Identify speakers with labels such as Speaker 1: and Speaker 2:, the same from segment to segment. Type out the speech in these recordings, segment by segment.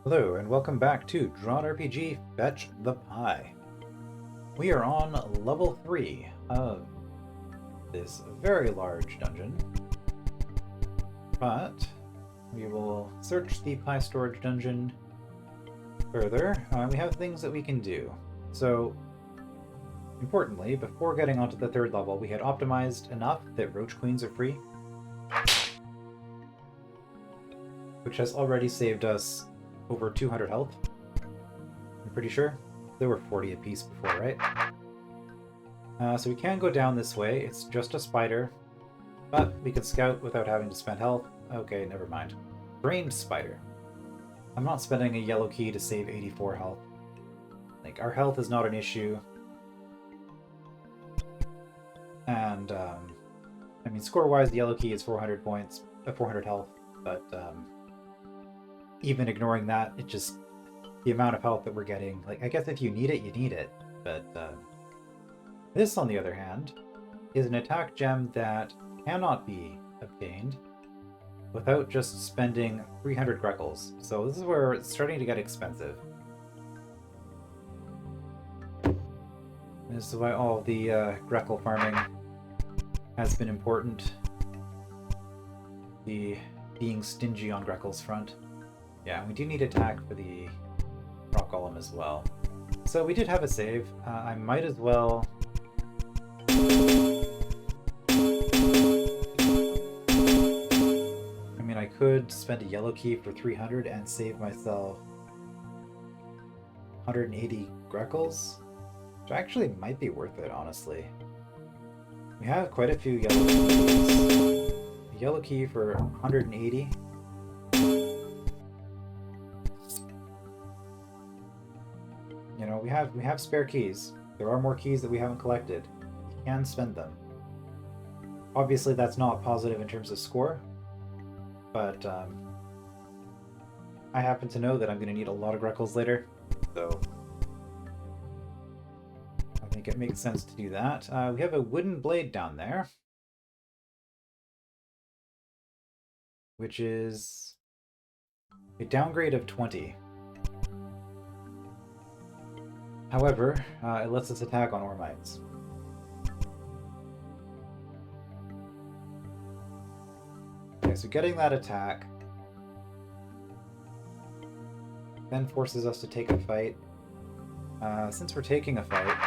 Speaker 1: Hello, and welcome back to DROD RPG Fetch the Pie. We are on level 3 of this very large dungeon, but we will search the pie storage dungeon further. We have things that we can do. So, importantly, before getting onto the 3rd level, we had optimized enough that roach queens are free, which has already saved us over 200 health. I'm pretty sure. There were 40 apiece before, right? So we can go down this way. It's just a spider, but we can scout without having to spend health. Okay, never mind. Brained spider. I'm not spending a yellow key to save 84 health. Like, our health is not an issue. And, I mean, score-wise, the yellow key is 400 points, 400 health, but, even ignoring that, it just, the amount of health that we're getting, like, I guess if you need it, you need it, but this, on the other hand, is an attack gem that cannot be obtained without just spending 300 Greckles, so this is where it's starting to get expensive. This is why all the Greckle farming has been important. The being stingy on Greckle's front. Yeah, we do need attack for the rock golem as well. So we did have a save. I might as well... I mean, I could spend a yellow key for 300 and save myself 180 Greckles, which actually might be worth it, honestly. We have quite a few yellow keys. A yellow key for 180. You know, we have spare keys. There are more keys that we haven't collected. You can spend them. Obviously, that's not positive in terms of score, but I happen to know that I'm going to need a lot of Greckles later, so I think it makes sense to do that. We have a wooden blade down there, which is a downgrade of 20. However, it lets us attack on ore mines. Okay, so getting that attack then forces us to take a fight. Since we're taking a fight,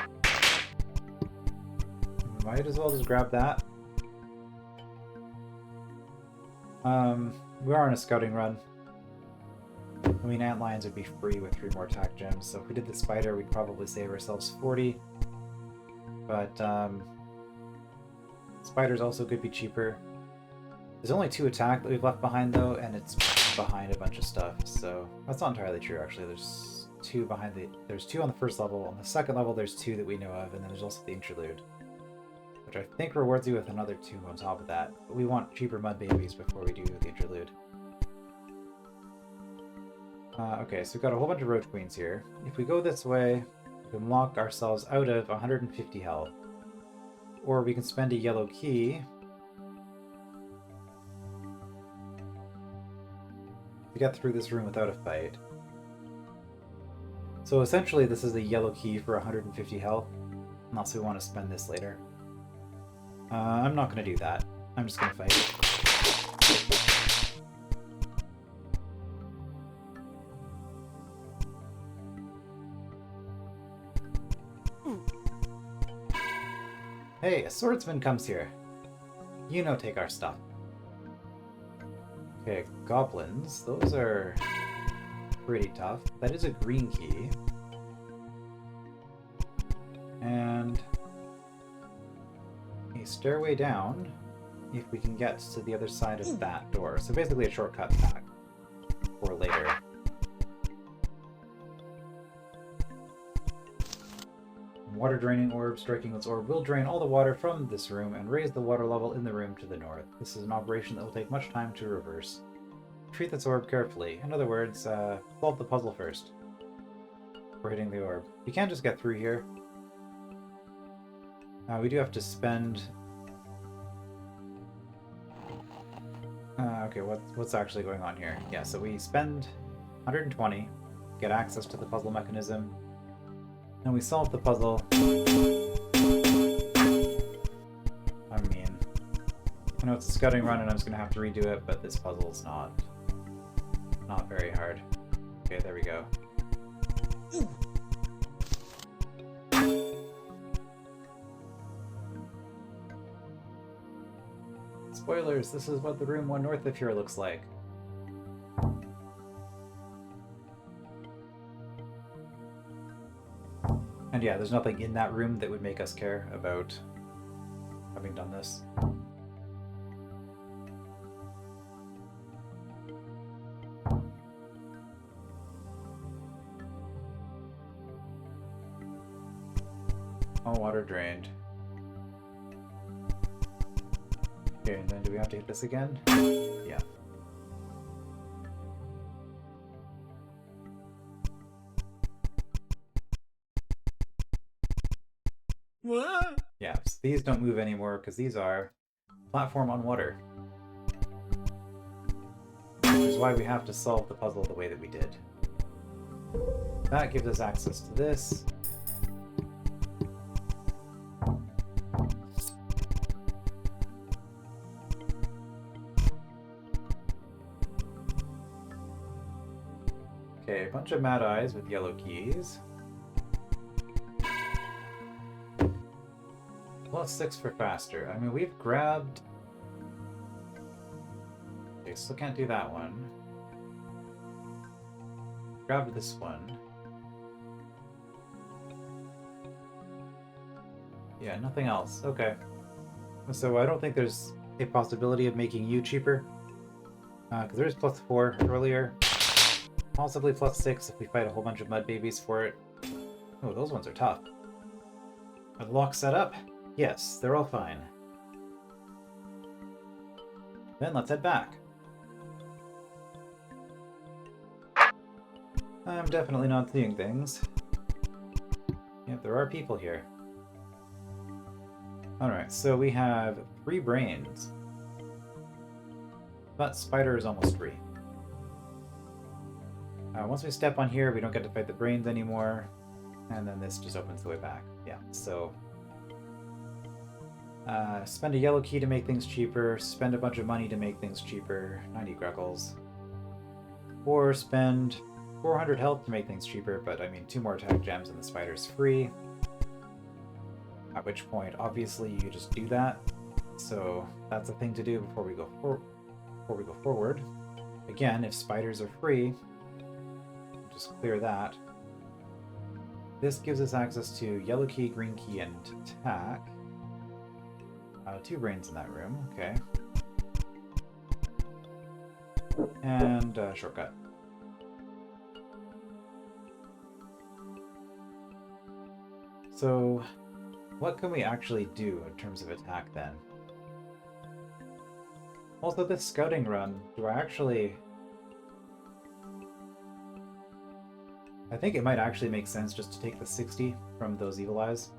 Speaker 1: might as well just grab that. We are on a scouting run. I mean, antlions would be free with 3 more attack gems, so if we did the spider, we'd probably save ourselves 40. But, spiders also could be cheaper. There's only 2 attack that we've left behind, though, and it's behind a bunch of stuff, so that's not entirely true, actually. There's 2 behind there's 2 on the 1st level. On the 2nd level, there's 2 that we know of, and then there's also the Interlude, which I think rewards you with another 2 on top of that. But we want cheaper mud babies before we do the Interlude. Okay, so we've got a whole bunch of roach queens here. If we go this way, we can lock ourselves out of 150 health. Or we can spend a yellow key to get through this room without a fight. So essentially this is a yellow key for 150 health, unless we want to spend this later. I'm not going to do that. I'm just going to fight. Hey, a swordsman comes here. You know, take our stuff. Okay, goblins. Those are pretty tough. That is a green key. And a stairway down if we can get to the other side of that door. So basically a shortcut back for later. Water draining orb. Striking this orb will drain all the water from this room and raise the water level in the room to the north. This is an operation that will take much time to reverse. Treat this orb carefully. In other words, solve the puzzle first before hitting the orb. We can't just get through here. We do have to spend... okay, what's actually going on here? Yeah, so we spend 120, get access to the puzzle mechanism, and we solve the puzzle. I mean, I know it's a scouting run and I'm just gonna have to redo it, but this puzzle's not very hard. Okay, there we go. Spoilers, this is what the room 1 north of here looks like. And yeah, there's nothing in that room that would make us care about having done this. All water drained. Okay, and then do we have to hit this again? Yeah. What? Yeah, so these don't move anymore because these are platform on water. Which is why we have to solve the puzzle the way that we did. That gives us access to this. Okay, a bunch of mad eyes with yellow keys. +6 for faster. I mean, we've grabbed... Okay, still can't do that one. Grabbed this one. Yeah, nothing else. Okay. So I don't think there's a possibility of making you cheaper. Because there's +4 earlier. Possibly +6 if we fight a whole bunch of mud babies for it. Oh, those ones are tough. Are the locks set up? Yes, they're all fine. Then let's head back. I'm definitely not seeing things. Yep, there are people here. Alright, so we have 3 brains. But Spider is almost free. Once we step on here, we don't get to fight the brains anymore. And then this just opens the way back. Yeah, so... spend a yellow key to make things cheaper, spend a bunch of money to make things cheaper, 90 Greggles. Or spend 400 health to make things cheaper, but I mean 2 more attack gems and the spider's free. At which point, obviously, you just do that. So that's a thing to do before we go forward. Again, if spiders are free, just clear that. This gives us access to yellow key, green key, and attack. 2 brains in that room, okay. And shortcut. So, what can we actually do in terms of attack then? Also, this scouting run, do I actually... I think it might actually make sense just to take the 60 from those evil eyes.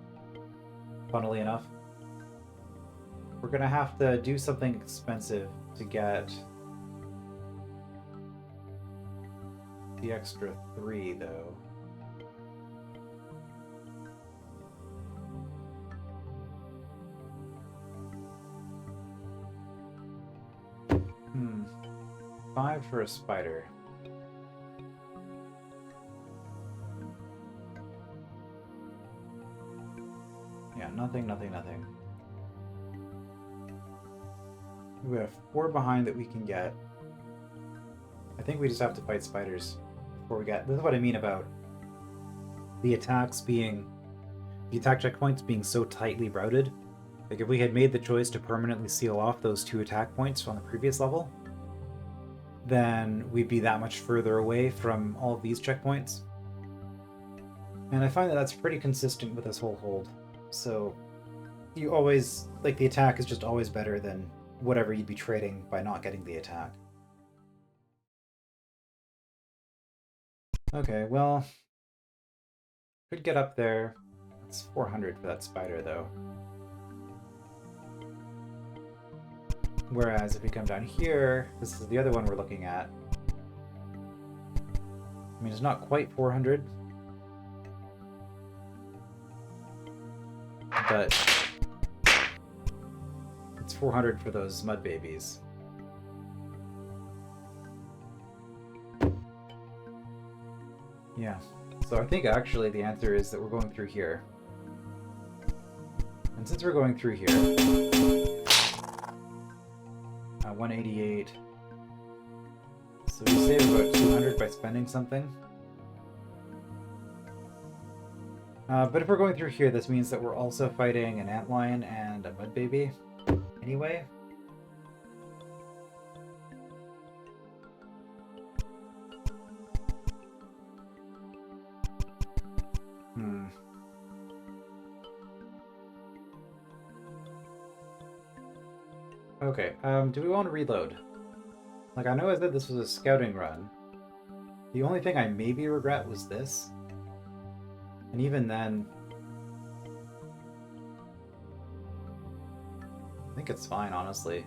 Speaker 1: Funnily enough. We're gonna have to do something expensive to get the extra 3, though. Hmm. 5 for a spider. Yeah, nothing. We have 4 behind that we can get. I think we just have to fight spiders before we get... This is what I mean about the attacks being... The attack checkpoints being so tightly routed. Like, if we had made the choice to permanently seal off those 2 attack points on the previous level, then we'd be that much further away from all of these checkpoints. And I find that that's pretty consistent with this whole hold. So, you always... Like, the attack is just always better than whatever you'd be trading by not getting the attack. Okay, well... Could get up there. It's 400 for that spider, though. Whereas if we come down here, this is the other one we're looking at. mean, it's not quite 400. But it's 400 for those mud babies. Yeah. So I think actually the answer is that we're going through here. And since we're going through here, 188. So we save about 200 by spending something. But if we're going through here, this means that we're also fighting an antlion and a mud baby. Anyway. Okay, do we want to reload? Like, I know I said this was a scouting run. The only thing I maybe regret was this. And even then, I think it's fine, honestly.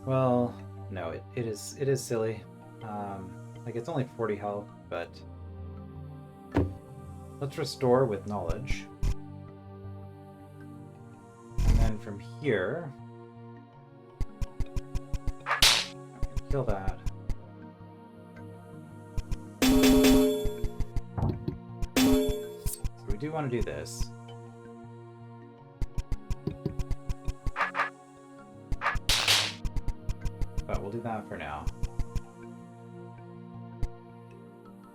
Speaker 1: Well, no, it is silly. Like, it's only 40 health, but let's restore with knowledge. And then from here, kill that. So we do want to do this. But we'll do that for now.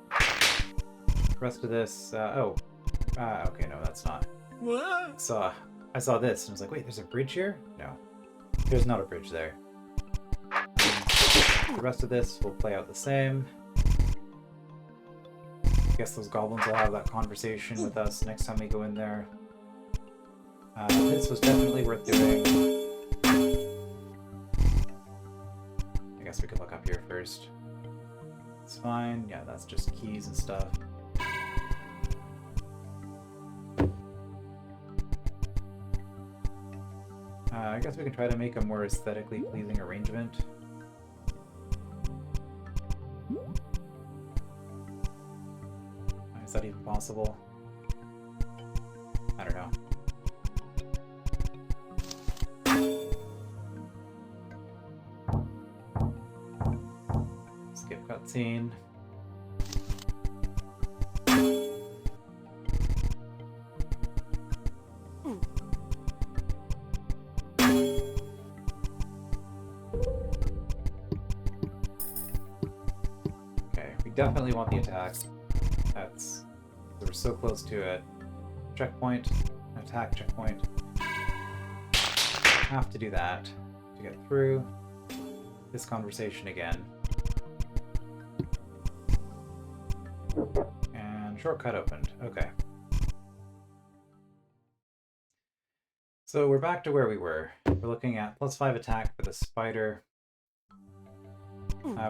Speaker 1: The rest of this, okay, no, that's not. What? I saw this and I was like, wait, there's a bridge here? No, there's not a bridge there. The rest of this will play out the same. I guess those goblins will have that conversation with us next time we go in there. This was definitely worth doing. I guess we could look up here first. It's fine. Yeah, that's just keys and stuff. I guess we can try to make a more aesthetically pleasing arrangement. Is that even possible? I don't know. Skip cutscene. Okay, we definitely want the attack. We're so close to it. Checkpoint, attack checkpoint. Have to do that to get through this conversation again. And shortcut opened. Okay. So we're back to where we were. We're looking at +5 attack for the spider.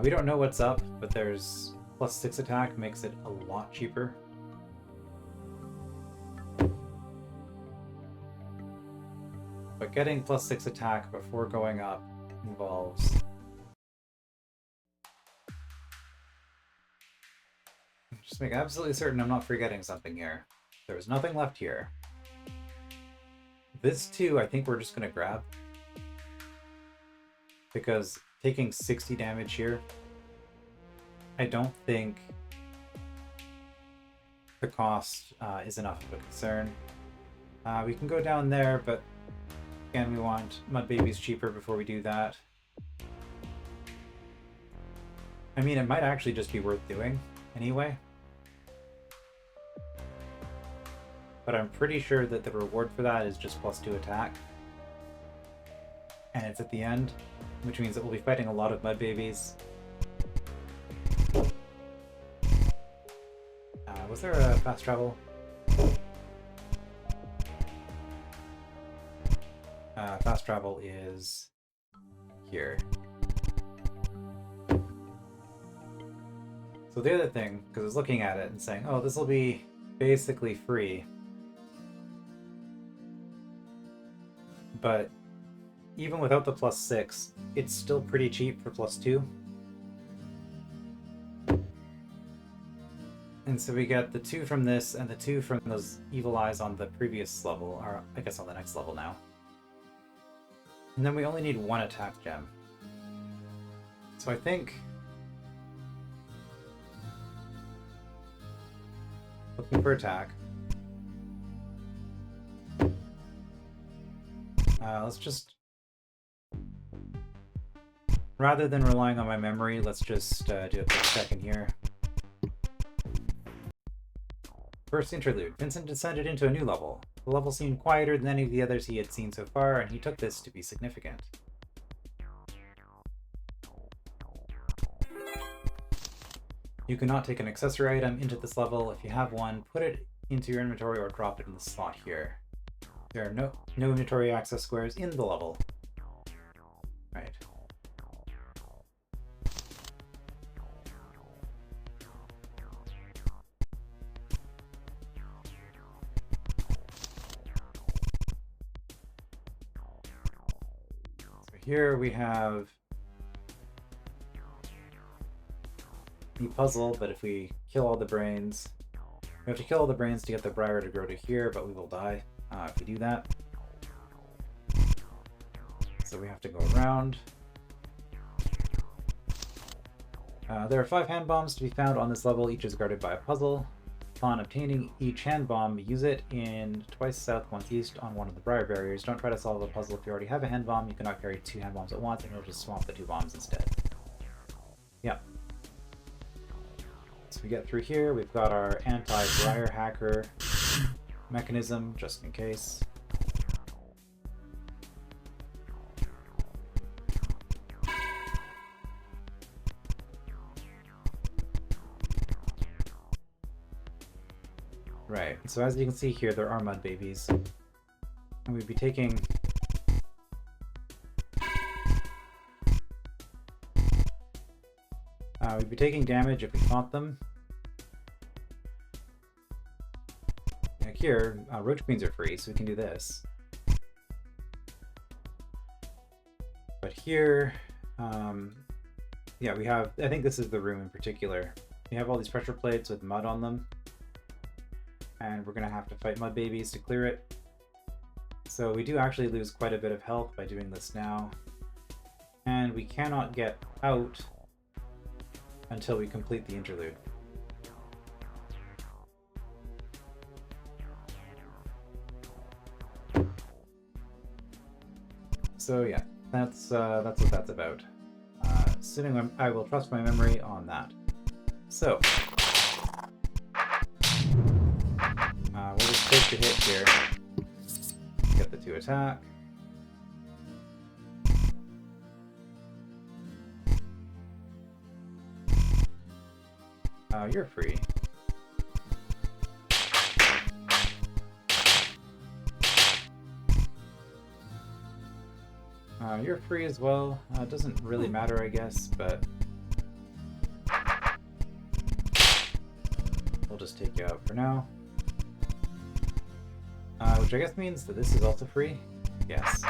Speaker 1: We don't know what's up, but there's +6 attack makes it a lot cheaper. But getting +6 attack before going up involves just make absolutely certain I'm not forgetting something here. There was nothing left here. This too, I think we're just gonna grab. Because taking 60 damage here, I don't think the cost is enough of a concern. We can go down there, but again, we want mud babies cheaper before we do that. I mean, it might actually just be worth doing anyway. But I'm pretty sure that the reward for that is just +2 attack. And it's at the end, which means that we'll be fighting a lot of mud babies. Was there a fast travel? Fast travel is here. So the other thing, because I was looking at it and saying, oh, this will be basically free. But even without the +6, it's still pretty cheap for +2. And so we get the 2 from this and the 2 from those evil eyes on the previous level, or I guess on the next level now. And then we only need 1 attack gem. So I think... looking for attack. Let's just... rather than relying on my memory, let's just do a quick check in here. First interlude. Vincent descended into a new level. The level seemed quieter than any of the others he had seen so far, and he took this to be significant. You cannot take an accessory item into this level. If you have one, put it into your inventory or drop it in the slot here. There are no inventory access squares in the level. Right. Here we have the puzzle, but if we kill all the brains, we have to kill all the brains to get the briar to grow to here, but we will die if we do that. So we have to go around. There are 5 hand bombs to be found on this level. Each is guarded by a puzzle. Upon obtaining each hand bomb, use it in twice south, once east on one of the briar barriers. Don't try to solve a puzzle if you already have a hand bomb. You cannot carry 2 hand bombs at once, and you'll just swap the 2 bombs instead. Yep. So we get through here. We've got our anti-briar hacker mechanism, just in case. Right, so as you can see here, there are mud babies. And we'd be taking... damage if we fought them. Like here, roach queens are free, so we can do this. But here, yeah, we have... I think this is the room in particular. We have all these pressure plates with mud on them. And we're going to have to fight mud babies to clear it. So we do actually lose quite a bit of health by doing this now. And we cannot get out until we complete the interlude. So yeah, that's what that's about. I will trust my memory on that. So... we'll just take the hit here. Get the 2 attack. You're free. You're free as well. It doesn't really matter, I guess, but we'll just take you out for now. Which I guess means that this is also free? Yes.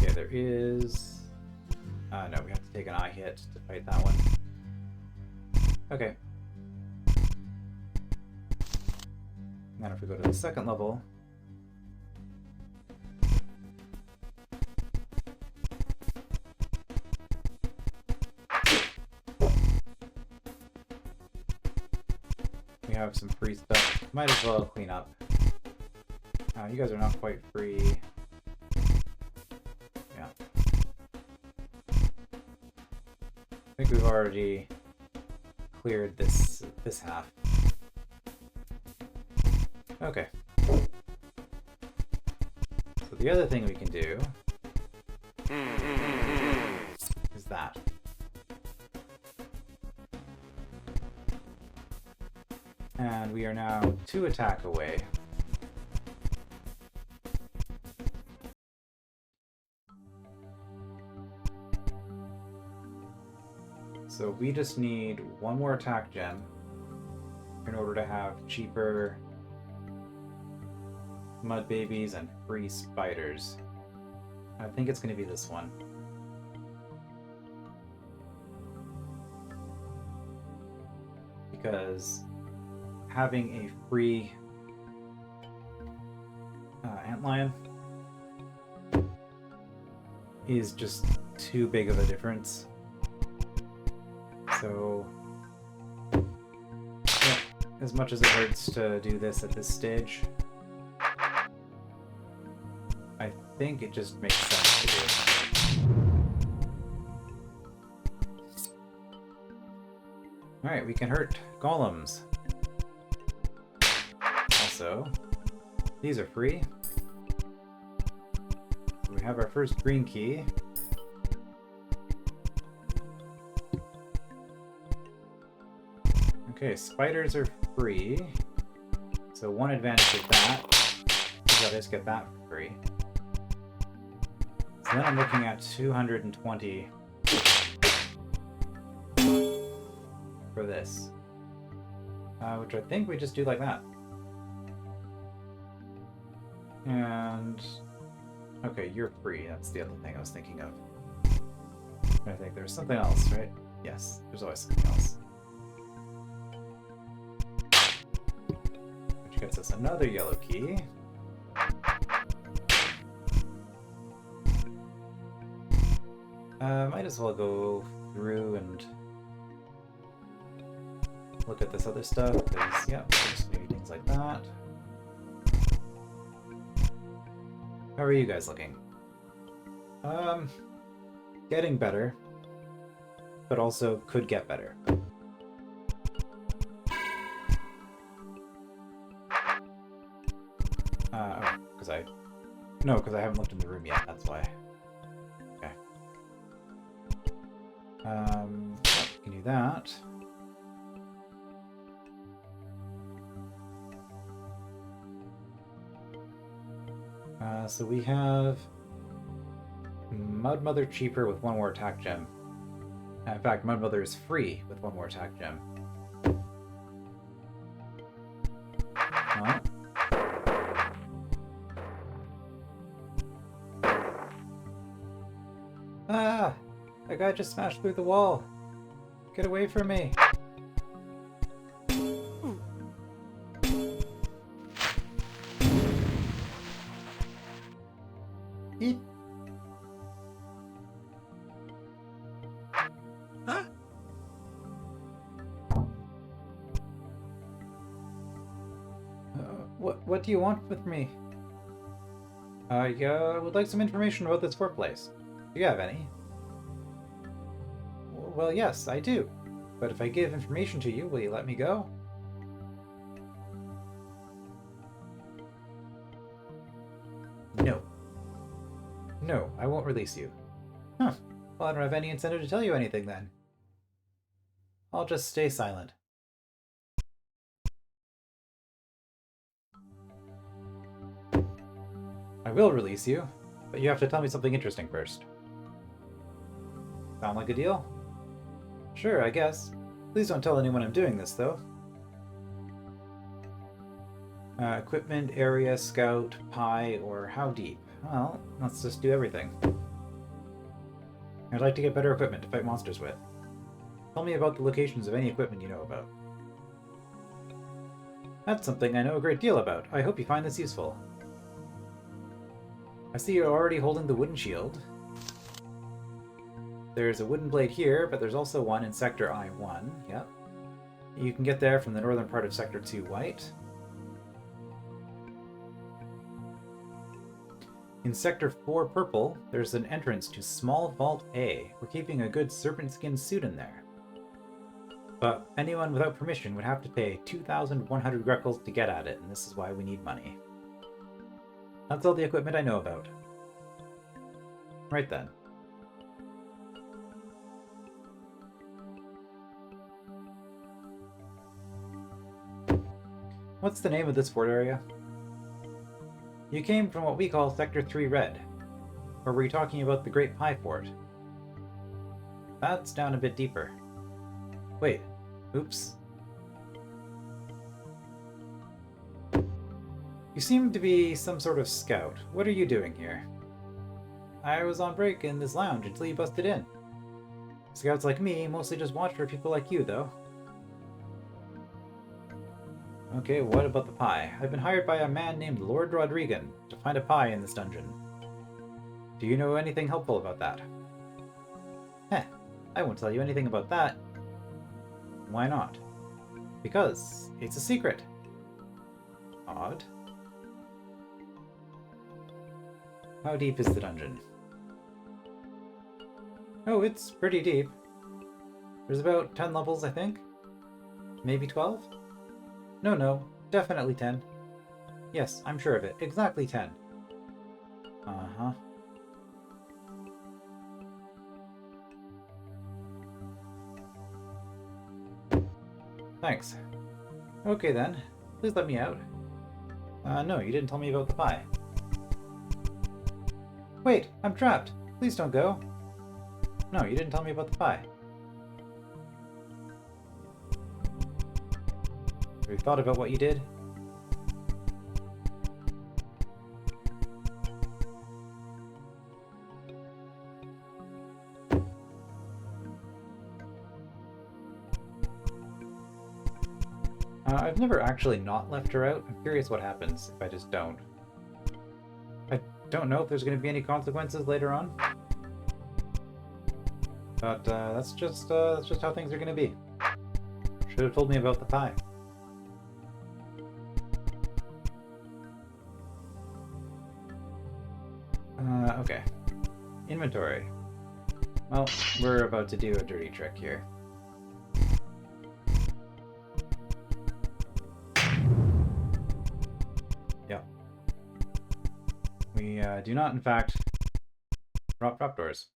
Speaker 1: Okay, there is... no, we have to take an eye hit to fight that one. Okay. Then if we go to the second level... we have some free stuff. Might as well clean up. You guys are not quite free. Yeah. I think we've already cleared this half. Okay. So the other thing we can do is that. And we are now 2 attack away. So we just need 1 more attack gem in order to have cheaper mud babies and free spiders. I think it's going to be this one. Because having a free antlion is just too big of a difference. So, yeah, as much as it hurts to do this at this stage, I think it just makes sense to do. Alright, we can hurt golems. Also, these are free. We have our first green key. Okay, spiders are free. So one advantage of that is that I just get that for free. So then I'm looking at 220 for this. Which I think we just do like that. And... okay, you're free. That's the other thing I was thinking of. I think there's something else, right? Yes, there's always something else. Which gets us another yellow key. Might as well go through and look at this other stuff, because, yeah, there's maybe things like that. How are you guys looking? Getting better, but also could get better. Oh, because I haven't looked in the room yet, that's why. Okay. We can do that. So we have Mud Mother cheaper with one more attack gem. In fact, Mud Mother is free with one more attack gem. Oh. Ah! That guy just smashed through the wall! Get away from me!
Speaker 2: Huh?
Speaker 1: What do you want with me? I would like some information about this workplace. Do you have any? Well, yes, I do. But if I give information to you, will you let me go? No. No, I won't release you. Huh. Well, I don't have any incentive to tell you anything then. I'll just stay silent. I will release you, but you have to tell me something interesting first. Sound like a deal? Sure, I guess. Please don't tell anyone I'm doing this, though. Equipment, area, scout, pie, or how deep? Well, let's just do everything. I'd like to get better equipment to fight monsters with. Tell me about the locations of any equipment you know about. That's something I know a great deal about. I hope you find this useful. I see you're already holding the wooden shield. There's a wooden blade here, but there's also one in Sector I-1. Yep. You can get there from the northern part of Sector 2 White. In Sector 4 Purple, there's an entrance to Small Vault A. We're keeping a good serpent skin suit in there. But anyone without permission would have to pay 2,100 Greckles to get at it, and this is why we need money. That's all the equipment I know about. Right then. What's the name of this fort area? You came from what we call Sector 3 Red. Or were you talking about the Great Pie Fort? That's down a bit deeper. Wait. Oops. You seem to be some sort of scout. What are you doing here? I was on break in this lounge until you busted in. Scouts like me mostly just watch for people like you, though. Okay, what about the pie? I've been hired by a man named Lord Rodrigan to find a pie in this dungeon. Do you know anything helpful about that? Heh, I won't tell you anything about that. Why not? Because it's a secret. Odd. How deep is the dungeon? Oh, it's pretty deep. There's about 10 levels, I think. Maybe 12? No, definitely 10. Yes, I'm sure of it. Exactly 10. Uh-huh. Thanks. Okay then, please let me out. No, you didn't tell me about the pie. Wait, I'm trapped! Please don't go! No, you didn't tell me about the pie. Have you thought about what you did? I've never actually not left her out. I'm curious what happens if I just don't. I don't know if there's going to be any consequences later on. But that's just how things are going to be. Should have told me about the pie. Okay. Inventory. Well, we're about to do a dirty trick here. Yep. We do not, in fact, drop trapdoors.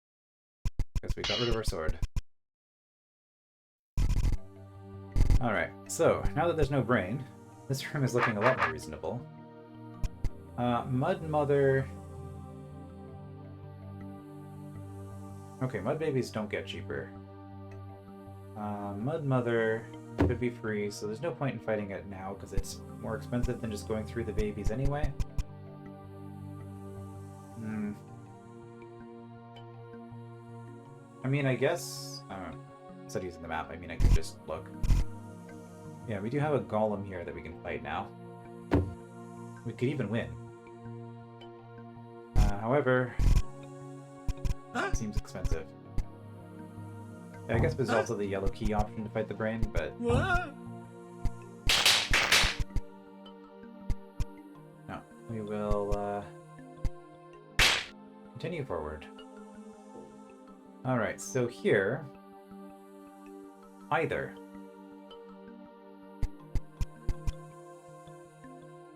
Speaker 1: Because we got rid of our sword. Alright, so, now that there's no brain, this room is looking a lot more reasonable. Mud Mother... Okay, Mud Babies don't get cheaper. Mud Mother could be free, so there's no point in fighting it now, because it's more expensive than just going through the babies anyway. I mean, I guess... instead of using the map, I mean, I could just look. Yeah, we do have a golem here that we can fight now. We could even win. However... It seems expensive. Yeah, I guess there's also the yellow key option to fight the brain, but... No, we will continue forward. Alright, so here... Either.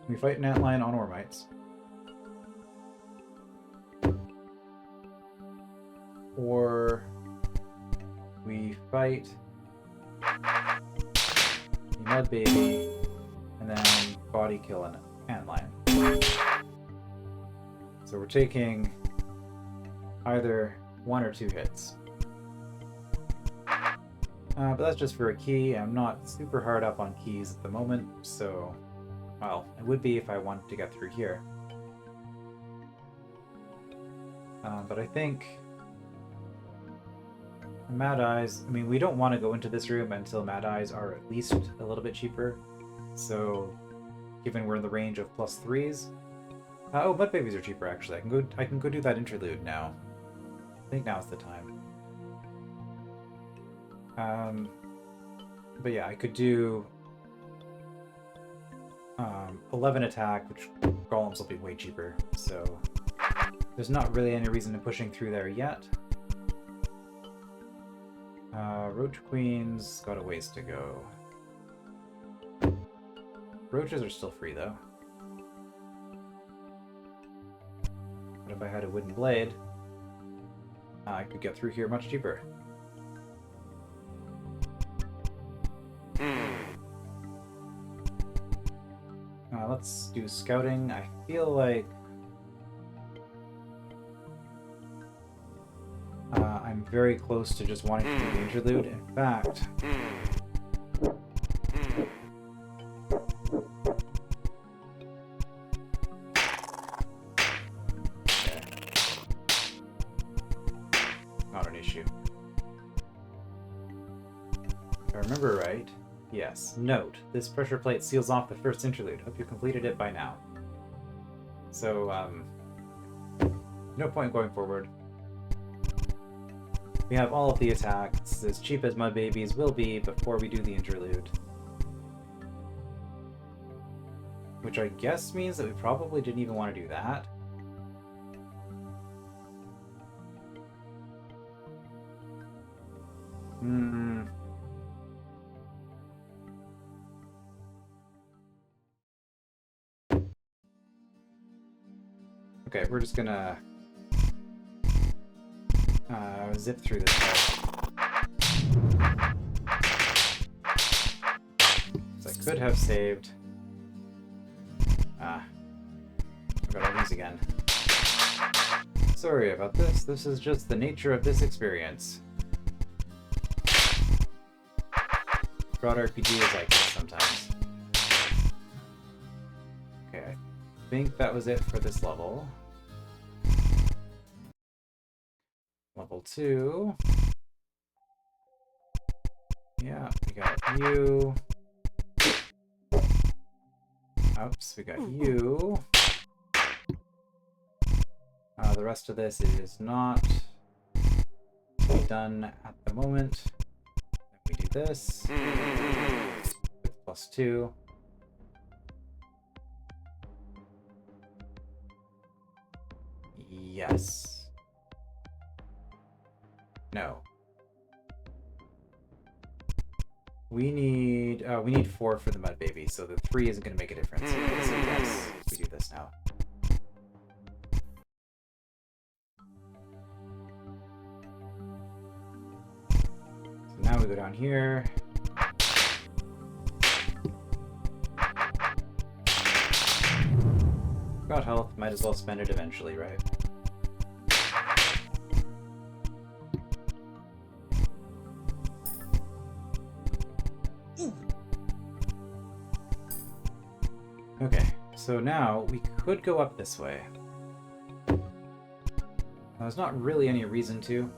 Speaker 1: We fight an antlion on Ormites. Or we fight a Mud Baby and then body kill an antlion. So we're taking either 1 or 2 hits. But that's just for a key. I'm not super hard up on keys at the moment, so... Well, it would be if I wanted to get through here. But I think... Mad Eyes... I mean, we don't want to go into this room until Mad Eyes are at least a little bit cheaper. So, given we're in the range of +3s... oh, Mud Babies are cheaper, actually. I can go do that interlude now. I think now's the time. But yeah, I could do 11 attack, which golems will be way cheaper, so there's not really any reason in pushing through there yet. Roach Queens got a ways to go. Roaches are still free though. But if I had a wooden blade, I could get through here much cheaper. Let's do scouting. I feel like I'm very close to just wanting to do the interlude. In fact, remember right, yes. Note, this pressure plate seals off the first interlude. Hope you completed it by now. So, no point going forward. We have all of the attacks, as cheap as Mud Babies will be before we do the interlude. Which I guess means that we probably didn't even want to do that. Okay, we're just gonna zip through this part. So I could have saved. I gotta lose again. Sorry about this. This is just the nature of this experience. DROD RPG is like this sometimes. Okay, I think that was it for this level. Level 2. Yeah, we got you. Oops, we got you. The rest of this is not done at the moment. We do this. +2. Yes. No. We need 4 for the Mud Baby, so the 3 isn't going to make a difference. So yes, we do this now. So now we go down here. Got health, might as well spend it eventually, right? Okay, so now we could go up this way. There's not really any reason to.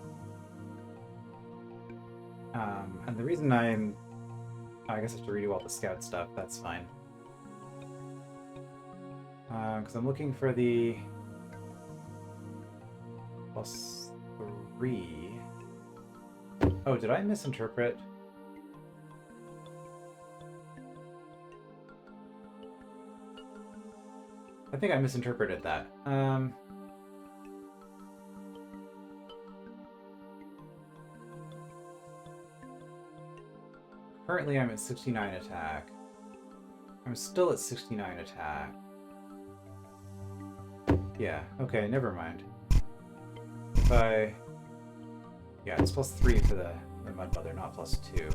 Speaker 1: And the reason I guess I have to redo all the scout stuff, that's fine. Because I'm looking for the +3. Oh, did I misinterpret? I think I misinterpreted that. Currently I'm at 69 attack. I'm still at 69 attack. Yeah, okay, never mind. If I... Yeah, it's +3 for the Mud Mother, not +2.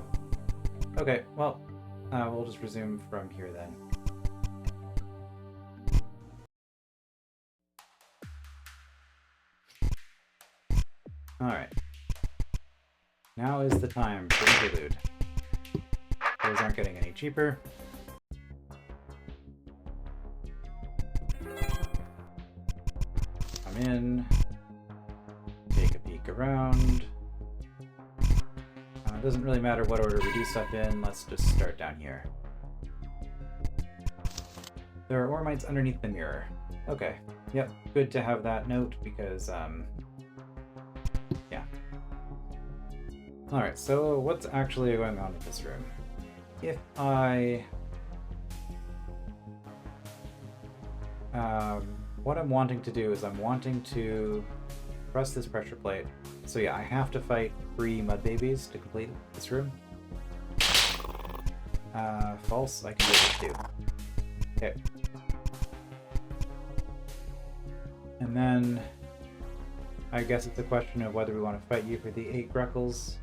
Speaker 1: Okay, well, we'll just resume from here then. Alright. Now is the time for Interlude. Those aren't getting any cheaper. Come in. Take a peek around. It doesn't really matter what order we do stuff in, let's just start down here. There are ore mites underneath the mirror. Okay, yep, good to have that note because, yeah. Alright, so what's actually going on with this room? If I... what I'm wanting to do is I'm wanting to press this pressure plate. So yeah, I have to fight 3 Mud Babies to complete this room. False, I can do it too. Okay. And then I guess it's a question of whether we want to fight you for the 8 Greckles.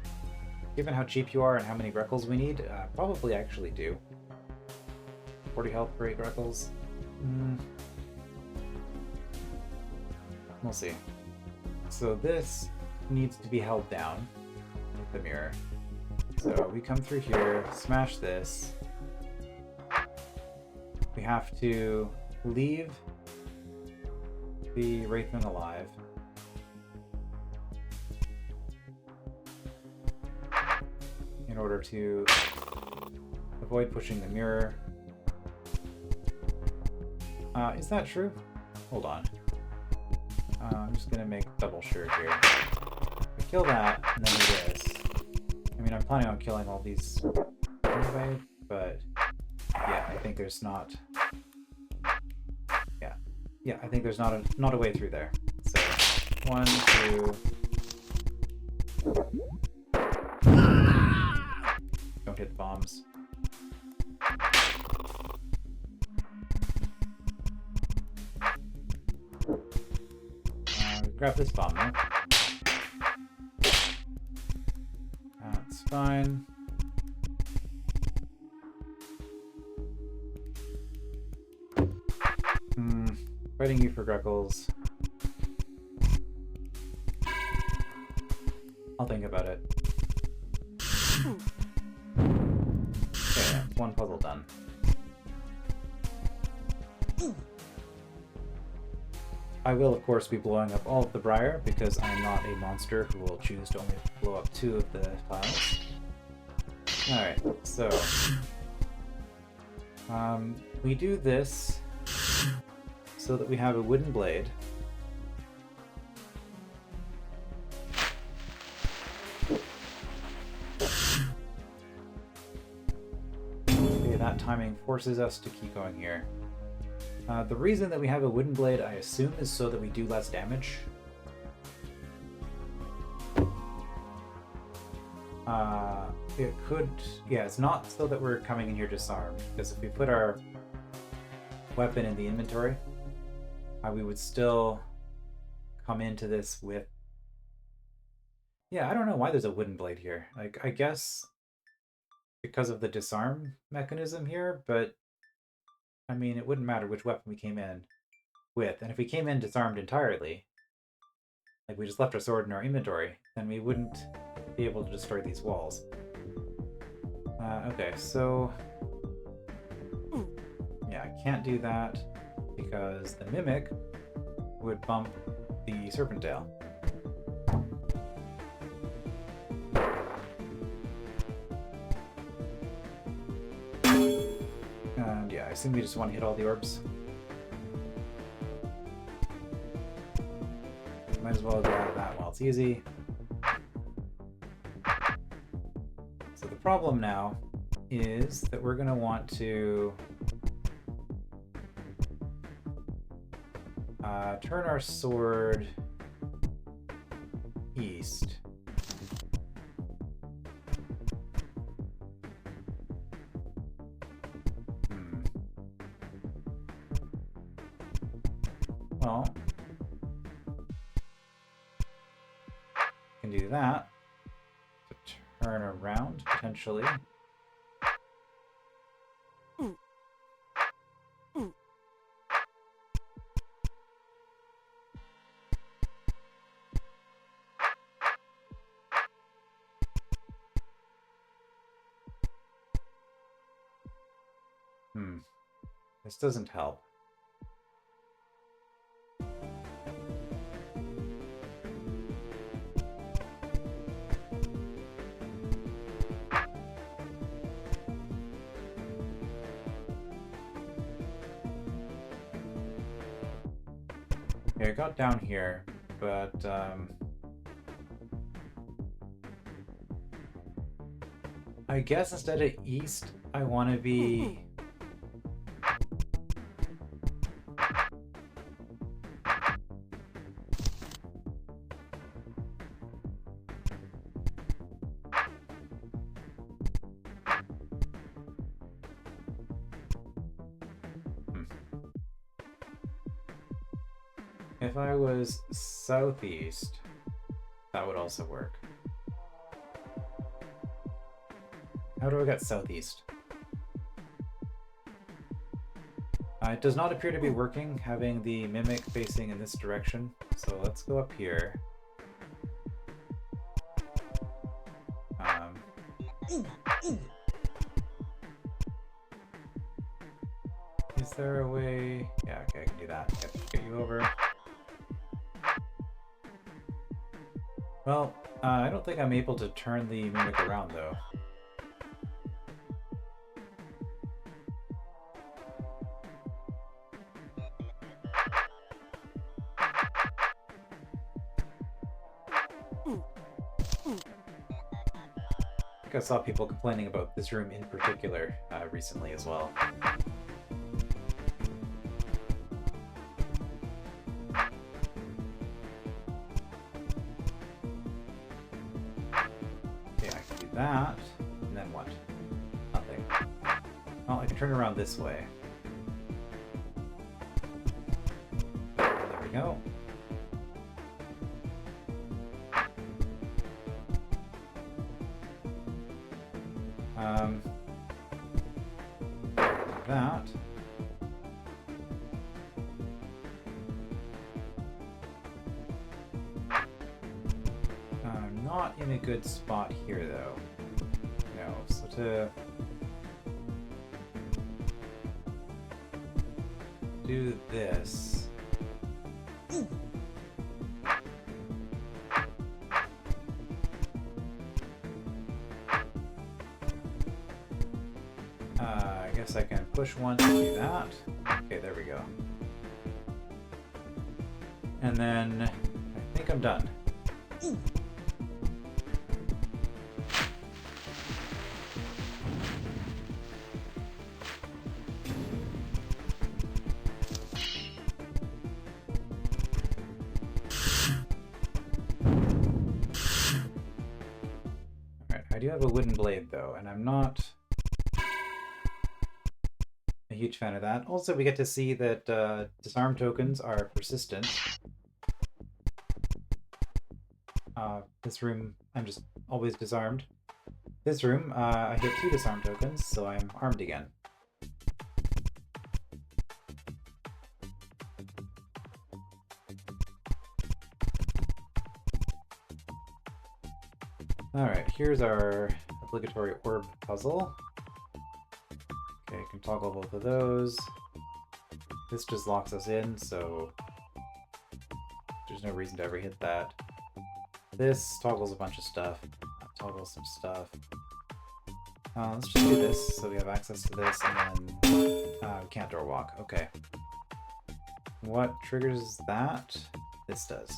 Speaker 1: Given how cheap you are and how many Greckles we need, probably actually do. 40 health for 8 Greckles. We'll see. So this needs to be held down with the mirror. So we come through here, smash this. We have to leave the Wraithman alive. In order to avoid pushing the mirror. Is that true? Hold on. I'm just gonna make double sure here. I kill that, and then do this. I mean, I'm planning on killing all these anyway, but yeah, I think there's not. Yeah, I think there's not a way through there. So 1, 2. Don't hit the bombs. Grab this bomb now. That's fine. Fighting you for Greckles. I'll think about it. Okay, one puzzle done. I will, of course, be blowing up all of the Briar because I'm not a monster who will choose to only blow up 2 of the files. Alright, so we do this so that we have a wooden blade. Okay, that timing forces us to keep going here. The reason that we have a wooden blade, I assume, is so that we do less damage. It could... Yeah, it's not so that we're coming in here disarmed, because if we put our weapon in the inventory, we would still come into this with... Yeah, I don't know why there's a wooden blade here. Like, I guess because of the disarm mechanism here, but I mean, it wouldn't matter which weapon we came in with. And if we came in disarmed entirely, like we just left our sword in our inventory, then we wouldn't be able to destroy these walls. Okay, so... Yeah, I can't do that because the Mimic would bump the Serpentale. And yeah, I assume we just want to hit all the orbs. Might as well get out of that while it's easy. So the problem now is that we're going to want to turn our sword east. Well, can do that to turn around potentially. This doesn't help. Yeah, I got down here, but I guess instead of east, I want to be... If I was southeast, that would also work. How do I get southeast? It does not appear to be working, having the Mimic facing in this direction. So let's go up here. Is there a way? Yeah, okay, I can do that. Yep, get you over. Well, I don't think I'm able to turn the Mimic around, though. think I saw people complaining about this room in particular recently as well. Okay, I can do that. And then what? Nothing. Well, I can turn around this way. There we go. That. I'm not in a good spot here, though. No, so to do this. I guess I can push one to do that. Okay, there we go. And then I think I'm done. Alright, I do have a wooden blade though, and I'm not a huge fan of that. Also, we get to see that disarm tokens are persistent. This room, I'm just always disarmed. This room, I get 2 disarm tokens, so I'm armed again. Alright, here's our obligatory orb puzzle. Okay, I can toggle both of those. This just locks us in, so there's no reason to ever hit that. This toggles a bunch of stuff. Toggles some stuff. Let's just do this, so we have access to this, and then we can't door walk. Okay. What triggers that? This does.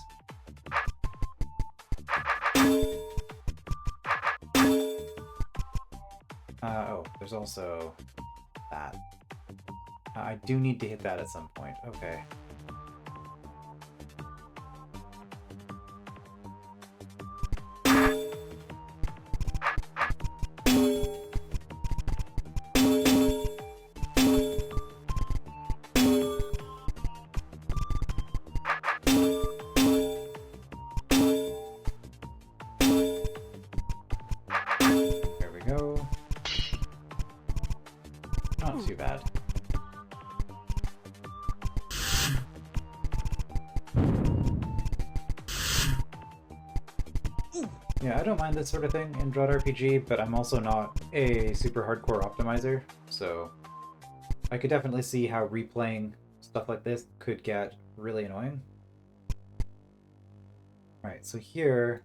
Speaker 1: Oh, there's also that. I do need to hit that at some point. Okay. Not too bad. Yeah, I don't mind this sort of thing in DROD RPG, but I'm also not a super hardcore optimizer, so I could definitely see how replaying stuff like this could get really annoying. Alright, so here,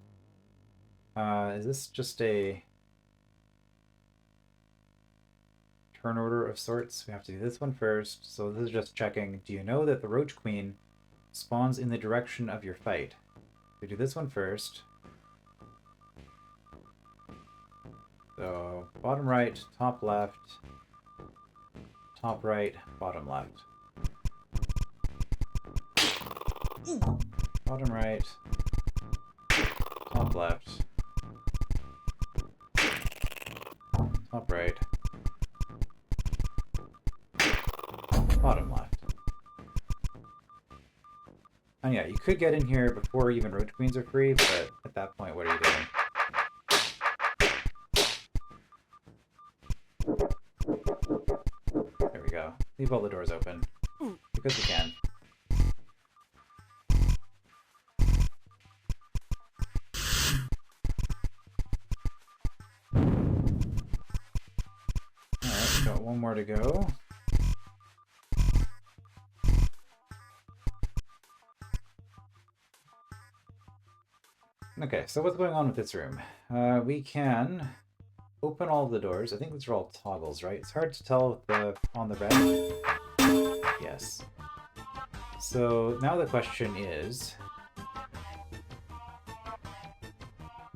Speaker 1: is this just a turn order of sorts? We have to do this one first, so this is just checking, do you know that the Roach Queen spawns in the direction of your fight? We do this one first. So, bottom right, top left, top right, bottom left. Bottom right, top left, top right, bottom left. And yeah, you could get in here before even Roach Queens are free, but at that point, what are you doing? There we go. Leave all the doors open. Because we can. Alright, got one more to go. Okay, so what's going on with this room? We can open all the doors. I think these are all toggles, right? It's hard to tell on the red. Yes. So now the question is,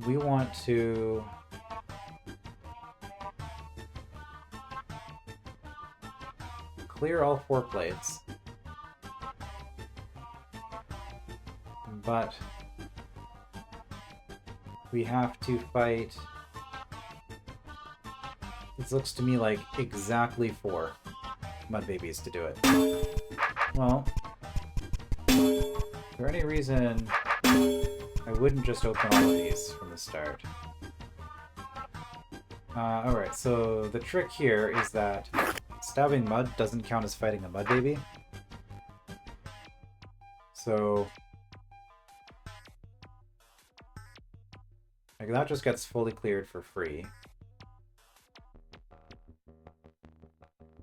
Speaker 1: we want to clear all 4 plates. But we have to fight... This looks to me like exactly 4 mud babies to do it. Well, is there any reason I wouldn't just open all of these from the start? Alright, so the trick here is that stabbing mud doesn't count as fighting a mud baby. So... like, that just gets fully cleared for free.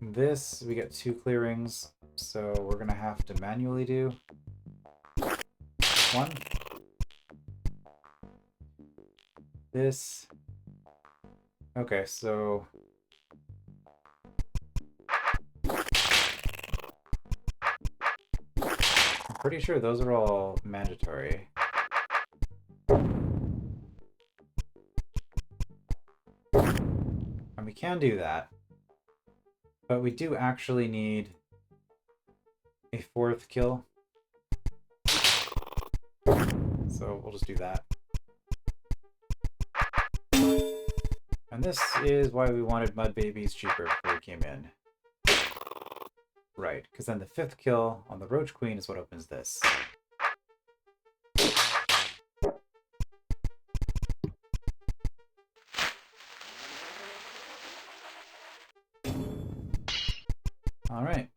Speaker 1: This, we get 2 clearings, so we're gonna have to manually do 1. This... okay, so... I'm pretty sure those are all mandatory. And we can do that. But we do actually need a 4th kill. So we'll just do that. And this is why we wanted mud babies cheaper before we came in. Right, because then the 5th kill on the Roach Queen is what opens this. Alright.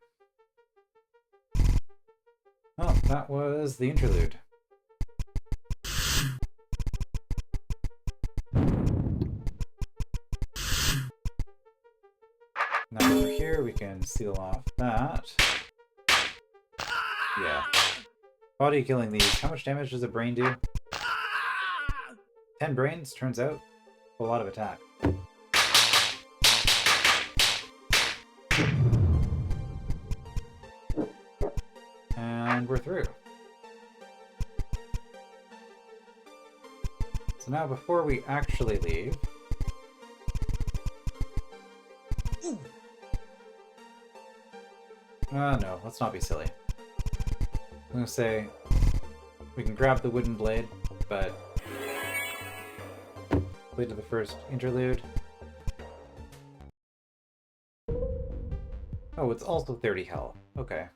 Speaker 1: Well, that was the interlude. Now over here we can seal off that. Yeah. Body killing these. How much damage does a brain do? 10 brains, turns out. A lot of attack. And we're through. So now before we actually leave... no, let's not be silly. I'm gonna say we can grab the wooden blade, but blade to the first interlude. Oh, it's also 30 health. Okay.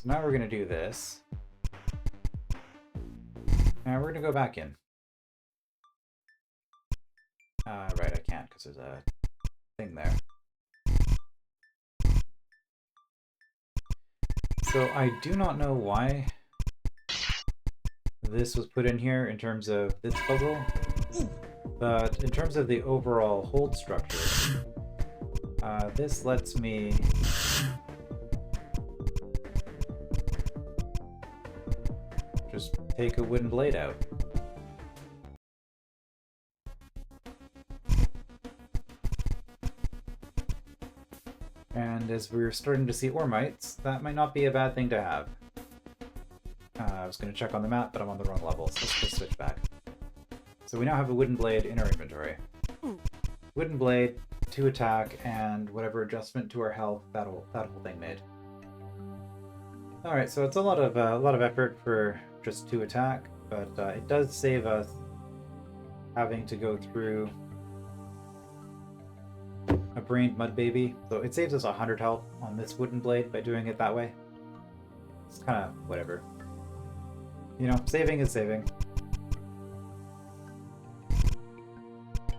Speaker 1: So now we're going to do this. And we're going to go back in. Right, I can't because there's a thing there. So I do not know why this was put in here in terms of this puzzle, but in terms of the overall hold structure, this lets me just take a wooden blade out. And as we're starting to see ore mites, that might not be a bad thing to have. I was going to check on the map, but I'm on the wrong level, so let's just switch back. So we now have a wooden blade in our inventory. Wooden blade, 2 attack, and whatever adjustment to our health that whole thing made. Alright, so it's a lot of effort for just 2 attack, but it does save us having to go through a brained mud baby. So it saves us 100 health on this wooden blade by doing it that way. It's kind of whatever. You know, saving is saving.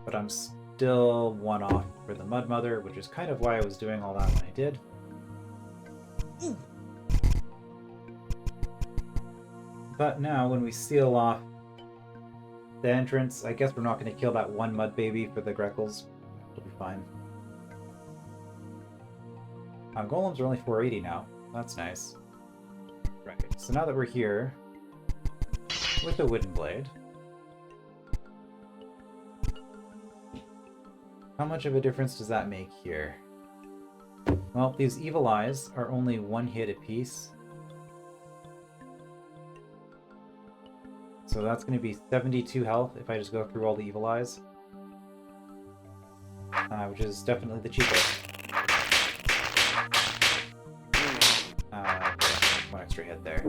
Speaker 1: But I'm still 1 off for the Mud Mother, which is kind of why I was doing all that when I did. But now, when we seal off the entrance, I guess we're not going to kill that 1 mud baby for the Greckles. It'll be fine. Golems are only 480 now. That's nice. Right, so now that we're here with the wooden blade, how much of a difference does that make here? Well, these evil eyes are only 1 hit apiece, So that's going to be 72 health if I just go through all the evil eyes. Which is definitely the cheapest. Yeah, one extra hit there.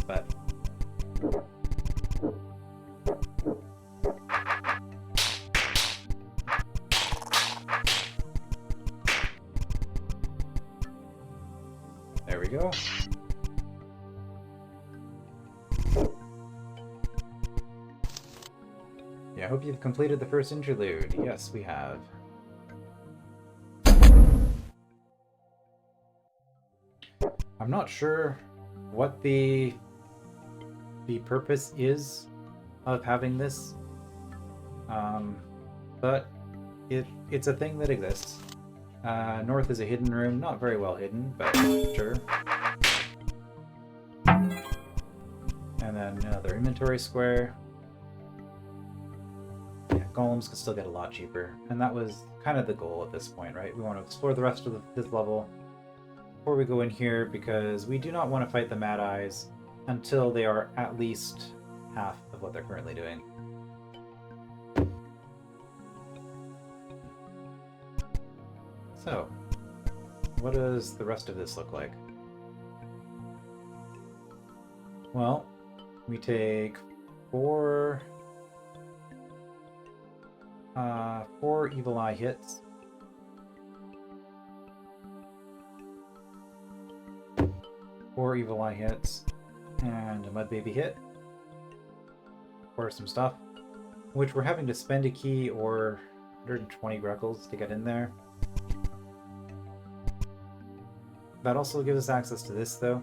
Speaker 1: But... there we go. Yeah, I hope you've completed the first interlude. Yes, we have. I'm not sure what the purpose is of having this, but it's a thing that exists. North is a hidden room, not very well hidden, but sure. And then another inventory square. Yeah, golems can still get a lot cheaper, and that was kind of the goal at this point, right? We want to explore the rest of this level before we go in here, because we do not want to fight the Mad Eyes until they are at least half of what they're currently doing. So, what does the rest of this look like? Well, we take four evil eye hits. Four evil eye hits, and a mud baby hit, or some stuff, which we're having to spend a key or 120 Greckles to get in there. That also gives us access to this, though.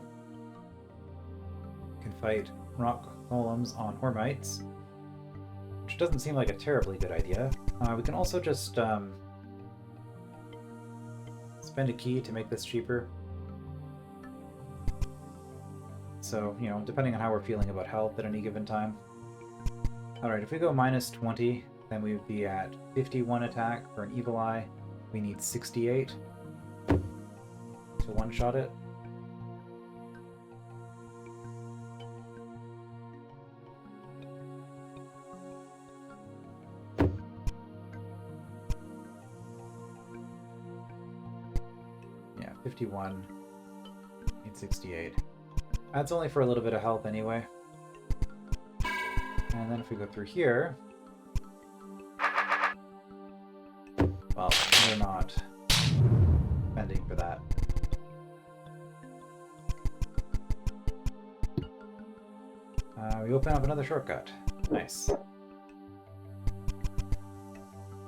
Speaker 1: We can fight rock golems on Hormites, which doesn't seem like a terribly good idea. We can also just spend a key to make this cheaper. So, you know, depending on how we're feeling about health at any given time. Alright, if we go minus 20, then we would be at 51 attack for an evil eye. We need 68 to one-shot it. Yeah, 51, need 68. That's only for a little bit of health anyway. And then if we go through here... well, we're not spending for that. We open up another shortcut. Nice.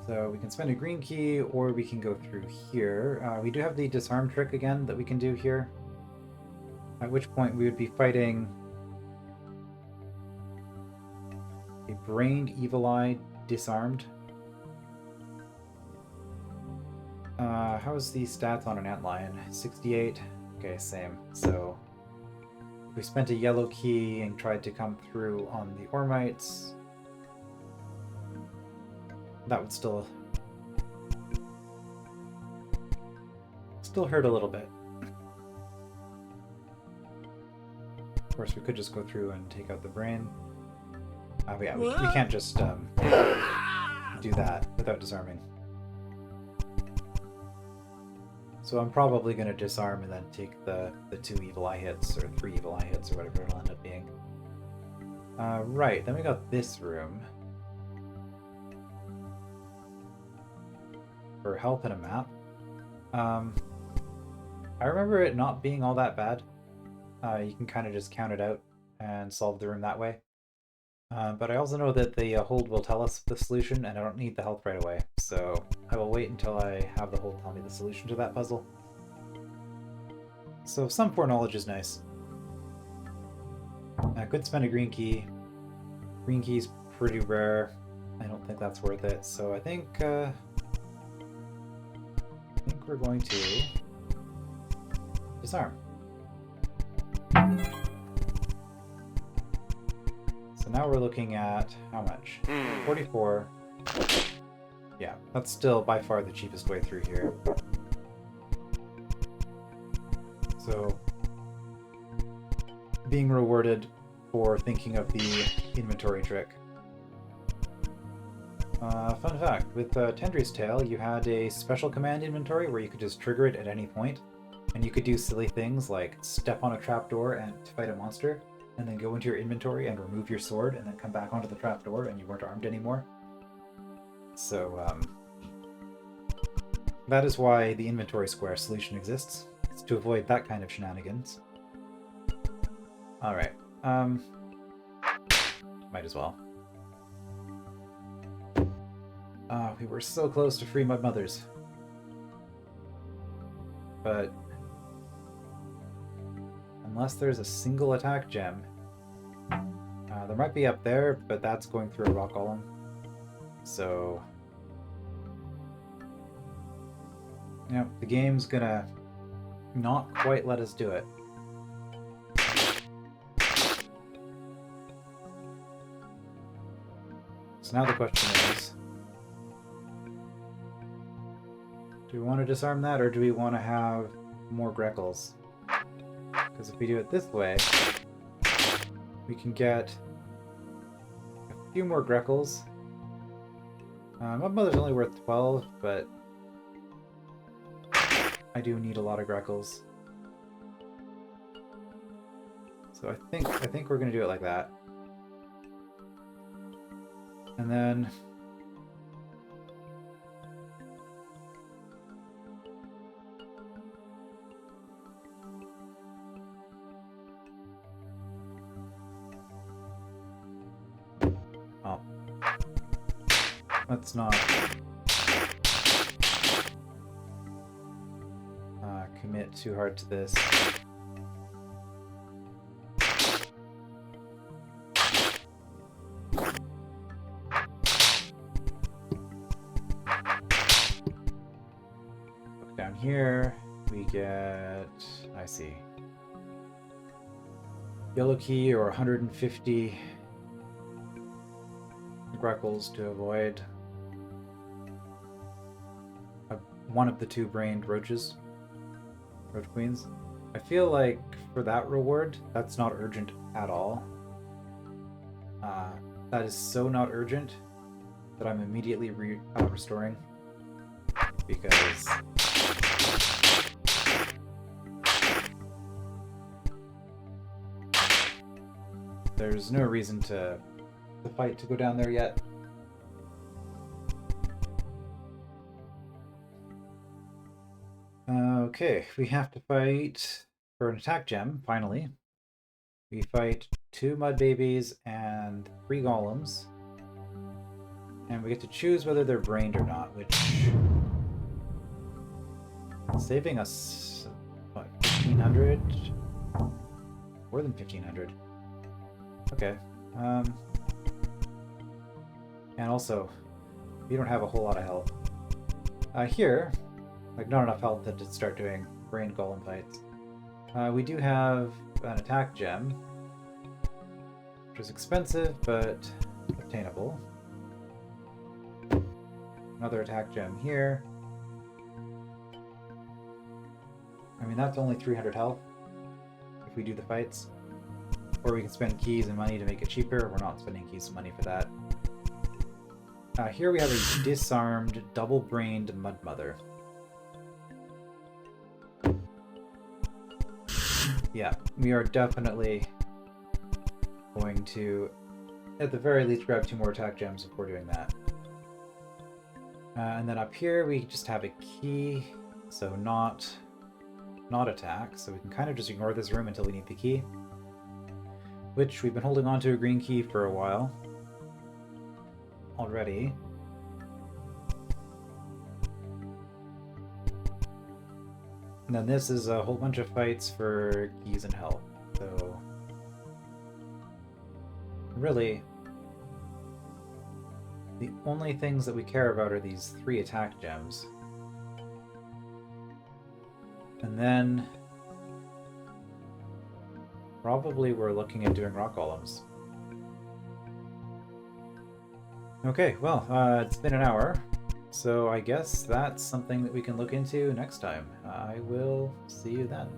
Speaker 1: So we can spend a green key, or we can go through here. We do have the disarm trick again that we can do here. At which point we would be fighting a brained evil eye disarmed. How's the stats on an antlion? 68? Okay, same. So if we spent a yellow key and tried to come through on the Ormites, that would still hurt a little bit. Of course, we could just go through and take out the brain. Yeah, we can't just do that without disarming. So I'm probably going to disarm and then take the 2 evil eye hits, or 3 evil eye hits, or whatever it'll end up being. Right, then we got this room. For health and a map. I remember it not being all that bad. You can kind of just count it out and solve the room that way. But I also know that the hold will tell us the solution, and I don't need the health right away. So I will wait until I have the hold tell me the solution to that puzzle. So some foreknowledge is nice. I could spend a green key. Green key's pretty rare. I don't think that's worth it. So I think we're going to disarm. So now we're looking at how much? 44. Yeah, that's still by far the cheapest way through here. So being rewarded for thinking of the inventory trick. Fun fact, with Tendry's Tale, you had a special command inventory where you could just trigger it at any point, and you could do silly things like step on a trapdoor and to fight a monster, and then go into your inventory and remove your sword, and then come back onto the trapdoor and you weren't armed anymore. So, that is why the inventory square solution exists. It's to avoid that kind of shenanigans. Alright, might as well. We were so close to free Mud Mothers. But unless there's a single attack gem, there might be up there, but that's going through a rock golem. So, yeah, the game's gonna not quite let us do it. So now the question is, do we want to disarm that, or do we want to have more Greckles? Because if we do it this way, we can get a few more Greckles. Mud Mother's only worth 12, but I do need a lot of Greckles. So I think we're gonna do it like that. And then let's not commit too hard to this. Look down here, we get, I see, yellow key or 150 Greckles to avoid one of the two brained roach queens. I feel like for that reward, that's not urgent at all. That is so not urgent that I'm immediately restoring, because there's no reason to fight to go down there yet. Okay, we have to fight for an attack gem, finally. We fight 2 mud babies and 3 golems. And we get to choose whether they're brained or not, which saving us, what, 1,500? More than 1,500. Okay. And also, we don't have a whole lot of health. Here, like not enough health to start doing brain golem fights. We do have an attack gem, which is expensive but obtainable. Another attack gem here. I mean, that's only 300 health if we do the fights. Or we can spend keys and money to make it cheaper. We're not spending keys and money for that. Here we have a disarmed, double-brained Mud Mother. Yeah, we are definitely going to, at the very least, grab 2 more attack gems before doing that. And then up here we just have a key, so not attack, so we can kind of just ignore this room until we need the key. Which we've been holding on to a green key for a while already. And then this is a whole bunch of fights for keys and health. So really, the only things that we care about are these 3 attack gems. And then probably we're looking at doing rock golems. Okay, well, it's been an hour, so I guess that's something that we can look into next time. I will see you then.